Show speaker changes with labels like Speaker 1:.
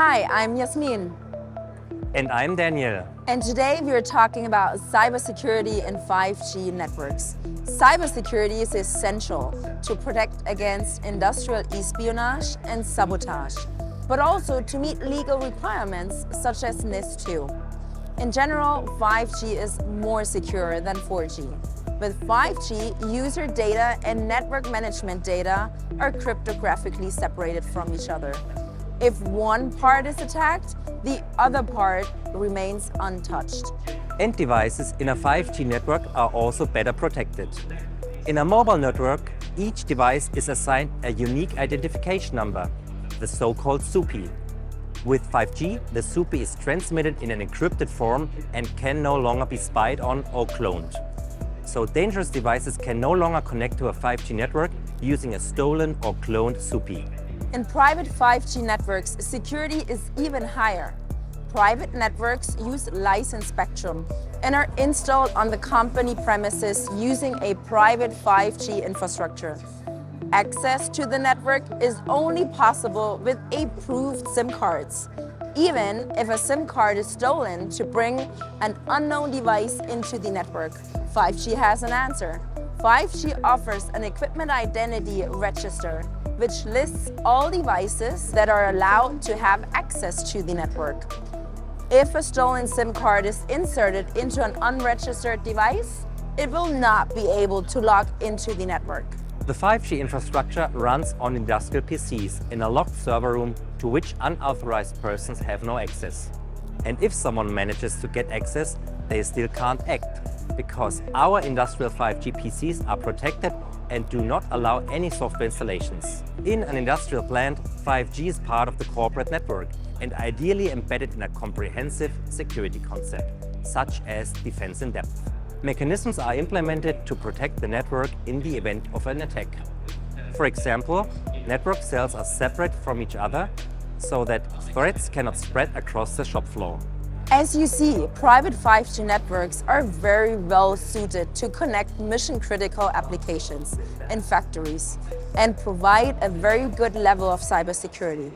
Speaker 1: Hi, I'm Yasmin.
Speaker 2: And I'm Daniel.
Speaker 1: And today we are talking about cybersecurity and 5G networks. Cybersecurity is essential to protect against industrial espionage and sabotage, but also to meet legal requirements such as NIS2. In general, 5G is more secure than 4G. With 5G, user data and network management data are cryptographically separated from each other. If one part is attacked, the other part remains untouched.
Speaker 2: And devices in a 5G network are also better protected. In a mobile network, each device is assigned a unique identification number, the so-called SUPI. With 5G, the SUPI is transmitted in an encrypted form and can no longer be spied on or cloned. So dangerous devices can no longer connect to a 5G network using a stolen or cloned SUPI.
Speaker 1: In private 5G networks, security is even higher. Private networks use licensed spectrum and are installed on the company premises using a private 5G infrastructure. Access to the network is only possible with approved SIM cards, even if a SIM card is stolen to bring an unknown device into the network. 5G has an answer. 5G offers an equipment identity register, which lists all devices that are allowed to have access to the network. If a stolen SIM card is inserted into an unregistered device, it will not be able to log into the network.
Speaker 2: The 5G infrastructure runs on industrial PCs in a locked server room to which unauthorized persons have no access. And if someone manages to get access, they still can't act, because our industrial 5G PCs are protected and do not allow any software installations. In an industrial plant, 5G is part of the corporate network and ideally embedded in a comprehensive security concept, such as defense in depth. Mechanisms are implemented to protect the network in the event of an attack. For example, network cells are separate from each other so that threats cannot spread across the shop floor.
Speaker 1: As you see, private 5G networks are very well suited to connect mission-critical applications in factories and provide a very good level of cybersecurity.